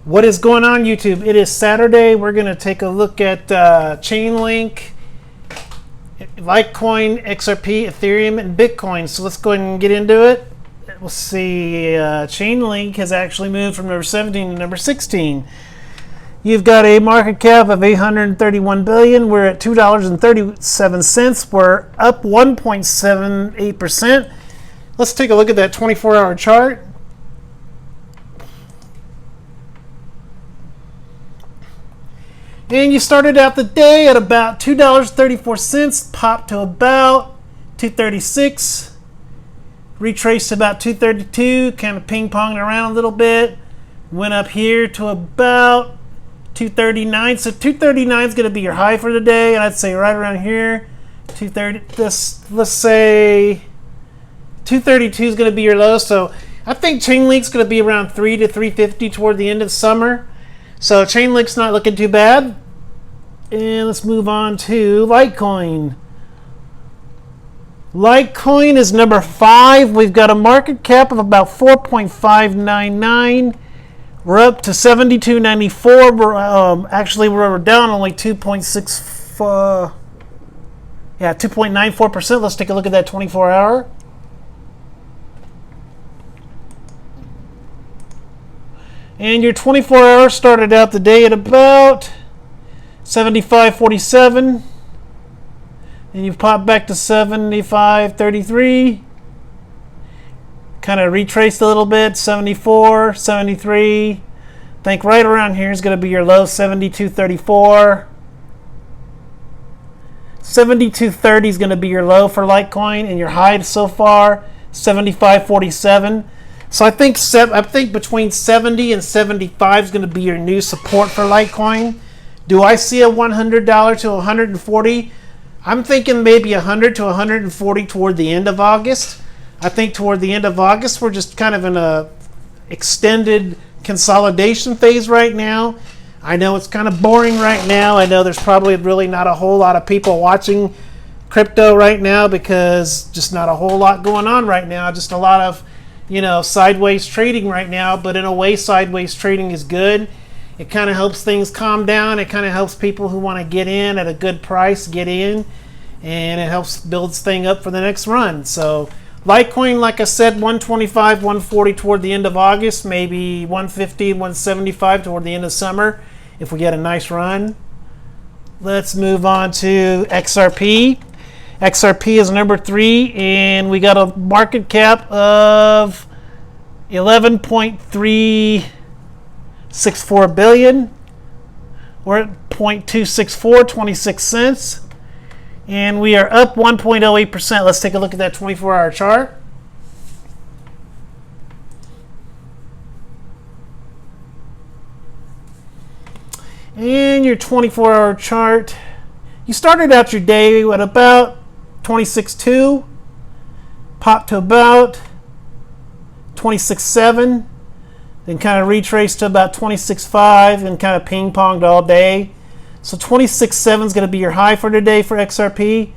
What is going on, YouTube? It is Saturday. We're going to take a look at Chainlink, Litecoin, XRP, Ethereum, and Bitcoin. So let's go ahead and get into it. We'll see. Chainlink has actually moved from number 17 to number 16. You've got a market cap of $831 billion. We're at $2.37. We're up 1.78%. Let's take a look at that 24-hour chart. And you started out the day at about $2.34, popped to about $2.36, retraced to about $2.32, kind of ping-ponged around a little bit, went up here to about $2.39. So $2.39 is going to be your high for the day, and I'd say right around here, let's say $2.32 is going to be your low. So I think Chainlink's going to be around $3 to $3.50 toward the end of summer. So Chainlink's not looking too bad. And let's move on to Litecoin. Litecoin is number 5. We've got a market cap of about 4.599. We're up to 72.94. We're down only 2.94%. Let's take a look at that 24-hour. And your 24-hour started out the day at about 75.47, and you've popped back to 75.33, kind of retraced a little bit, 74, 73. I think right around here is going to be your low, 72.34. 72.30 is going to be your low for Litecoin, and your high so far, 75.47. So I think between 70 and 75 is going to be your new support for Litecoin. Do I see a $100 to 140? I'm thinking maybe 100 to 140 toward the end of August. I think toward the end of August, we're just kind of in a extended consolidation phase right now. I know it's kind of boring right now. I know there's probably really not a whole lot of people watching crypto right now because just not a whole lot going on right now. Just a lot of, sideways trading right now. But in a way, sideways trading is good. It kind of helps things calm down. It kind of helps people who want to get in at a good price get in, and it helps builds thing up for the next run. So Litecoin, like I said, 125, 140 toward the end of August, maybe 150, 175 toward the end of summer if we get a nice run. Let's move on to XRP. XRP is number 3, and we got a market cap of 11.364 billion. We're at 0.264, 26 cents. And we are up 1.08%. Let's take a look at that 24-hour chart. And your 24-hour chart, you started out your day at about 26.2, popped to about 26.7, then kind of retraced to about 26.5 and kind of ping-ponged all day. So 26.7 is going to be your high for today for XRP.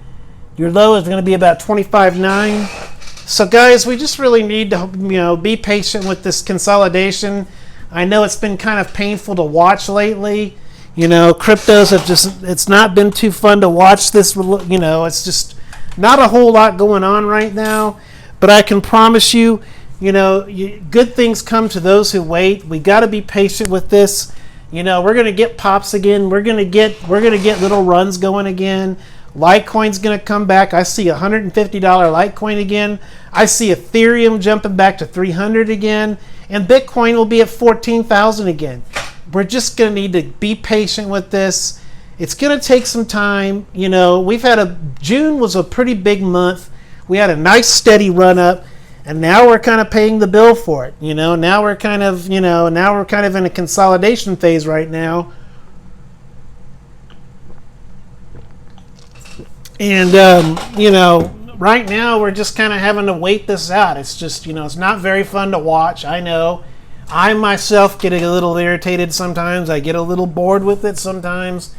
Your low is going to be about 25.9. So guys, we just really need to be patient with this consolidation. I know it's been kind of painful to watch lately. Cryptos have it's not been too fun to watch this. It's just not a whole lot going on right now. But I can promise you, good things come to those who wait. We got to be patient with this. We're going to get pops again. We're going to get little runs going again. Litecoin's going to come back. I see $150 Litecoin again. I see Ethereum jumping back to 300 again, and Bitcoin will be at 14,000 again. We're just going to need to be patient with this. It's going to take some time. June was a pretty big month. We had a nice steady run up. And now we're kind of paying the bill for it. Now we're kind of in a consolidation phase right now. And, right now we're just kind of having to wait this out. It's just, it's not very fun to watch. I know. I myself get a little irritated sometimes. I get a little bored with it sometimes.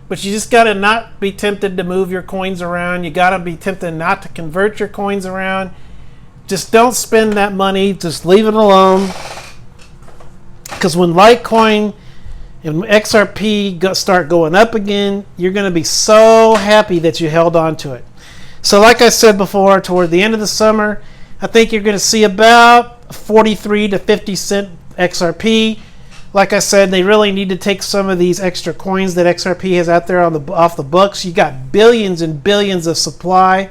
But you just got to not be tempted to move your coins around. You got to be tempted not to convert your coins around. Just don't spend that money. Just leave it alone. Because when Litecoin and XRP start going up again, you're going to be so happy that you held on to it. So like I said before, toward the end of the summer, I think you're going to see about 43 to 50 cent XRP. Like I said, they really need to take some of these extra coins that XRP has out there off the books. You got billions and billions of supply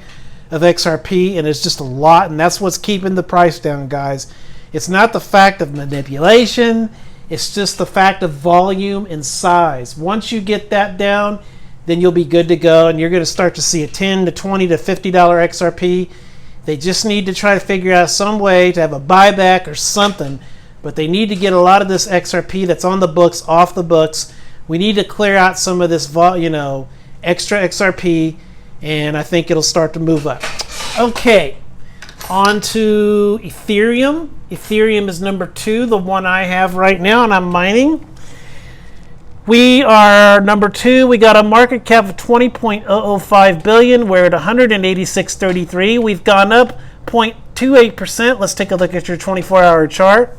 of XRP, and it's just a lot, and that's what's keeping the price down, guys. It's not the fact of manipulation, it's just the fact of volume and size. Once you get that down, then you'll be good to go, and you're going to start to see a $10 to $20 to $50 XRP. They just need to try to figure out some way to have a buyback or something, but they need to get a lot of this XRP that's on the books off the books. We need to clear out some of this extra XRP, and I think it'll start to move up. Okay, on to Ethereum. Ethereum is number 2, the one I have right now, and I'm mining. We are number 2. We got a market cap of 20.005 billion. We're at 186.33. We've gone up 0.28%. Let's take a look at your 24-hour chart.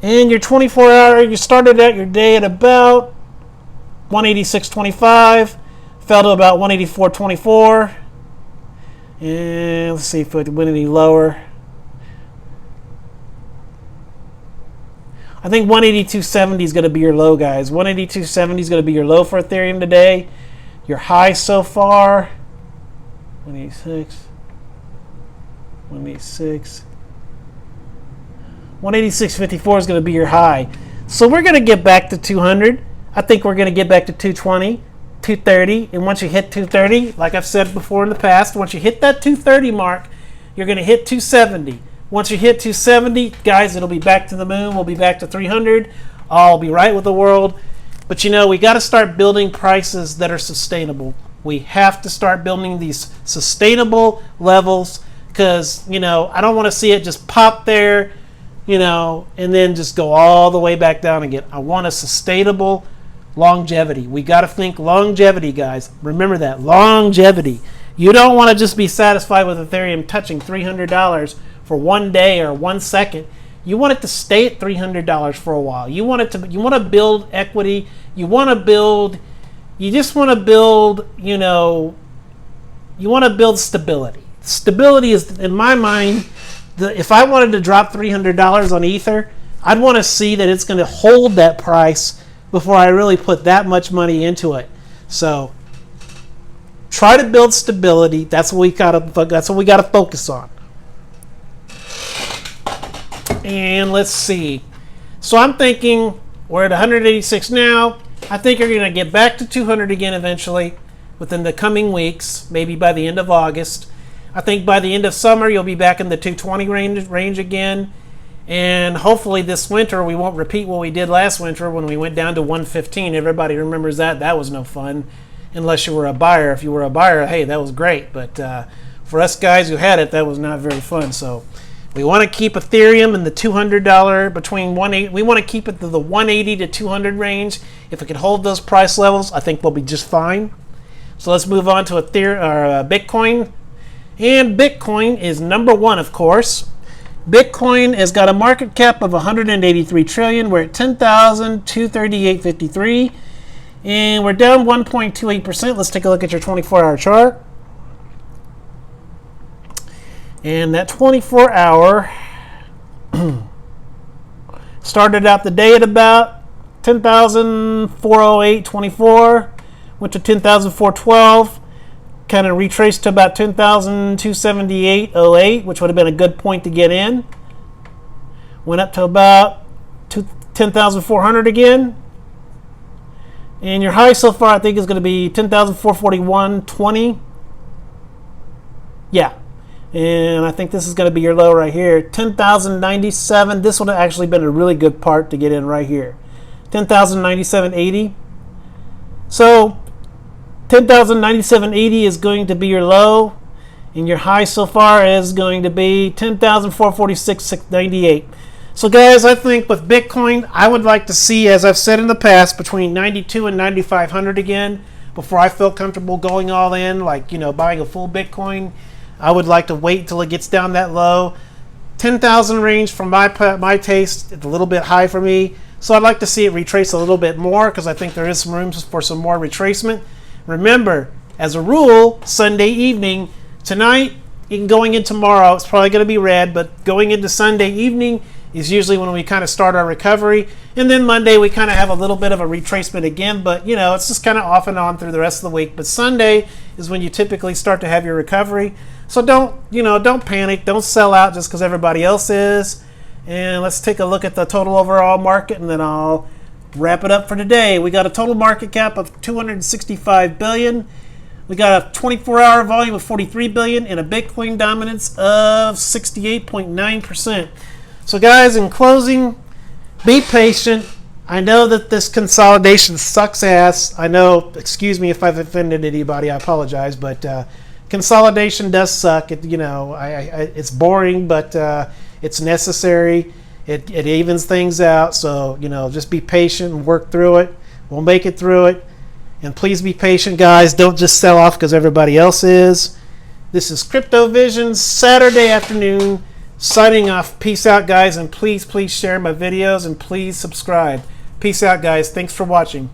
And your 24-hour, you started out your day at about 186.25, fell to about 184.24. And let's see if it went any lower. I think 182.70 is going to be your low, guys. 182.70 is going to be your low for Ethereum today. Your high so far, 186, 186. 186.54 is going to be your high. So we're going to get back to 200. I think we're going to get back to 220, 230. And once you hit 230, like I've said before in the past, once you hit that 230 mark, you're going to hit 270. Once you hit 270, guys, it'll be back to the moon. We'll be back to 300. I'll be right with the world. But we got to start building prices that are sustainable. We have to start building these sustainable levels because, I don't want to see it just pop there, and then just go all the way back down again. I want a sustainable longevity. We got to think longevity, guys. Remember that, longevity. You don't want to just be satisfied with Ethereum touching $300 for 1 day or 1 second. You want it to stay at $300 for a while. You want to build equity. You just want to build, you want to build stability. Stability is, in my mind, if I wanted to drop $300 on Ether, I'd want to see that it's going to hold that price before I really put that much money into it. So try to build stability. That's what we got to focus on. And let's see. So I'm thinking we're at 186 now. I think you're going to get back to 200 again eventually within the coming weeks, maybe by the end of August. I think by the end of summer, you'll be back in the 220 range again. And hopefully this winter, we won't repeat what we did last winter when we went down to 115. Everybody remembers that. That was no fun, unless you were a buyer. If you were a buyer, hey, that was great. But for us guys who had it, that was not very fun. So we want to keep Ethereum in the $200 between 180. We want to keep it to the 180 to 200 range. If we can hold those price levels, I think we'll be just fine. So let's move on to Bitcoin. And Bitcoin is number 1, of course. Bitcoin has got a market cap of 183 trillion. We're at 10,238.53. And we're down 1.28%. Let's take a look at your 24-hour chart. And that 24-hour started out the day at about 10,408.24, went to 10,412, kind of retraced to about 10,278.08, which would have been a good point to get in. Went up to about 10,400 again. And your high so far, I think, is going to be 10,441.20. Yeah. And I think this is going to be your low right here, 10,097. This would have actually been a really good part to get in right here, 10,097.80. So 10,097.80 is going to be your low, and your high so far is going to be 10,446.98. So guys, I think with Bitcoin, I would like to see, as I've said in the past, between 92 and 9,500 again before I feel comfortable going all in, like buying a full Bitcoin. I would like to wait till it gets down that low. 10,000 range for my taste, it's a little bit high for me. So I'd like to see it retrace a little bit more because I think there is some room for some more retracement. Remember, as a rule, Sunday evening, tonight, even going in tomorrow, it's probably going to be red, but going into Sunday evening is usually when we kind of start our recovery. And then Monday, we kind of have a little bit of a retracement again, but you know, it's just kind of off and on through the rest of the week. But Sunday is when you typically start to have your recovery. So don't panic, don't sell out just because everybody else is. And let's take a look at the total overall market, and then I'll wrap it up for today. We got a total market cap of 265 billion. We got a 24-hour volume of 43 billion and a Bitcoin dominance of 68.9%. So guys, in closing, be patient. I know that this consolidation sucks ass. I know, excuse me if I've offended anybody, I apologize, but consolidation does suck. It's boring, but it's necessary. It evens things out. So, just be patient and work through it. We'll make it through it. And please be patient, guys. Don't just sell off because everybody else is. This is Crypto Visions, Saturday afternoon, signing off. Peace out, guys. And please share my videos and please subscribe. Peace out, guys. Thanks for watching.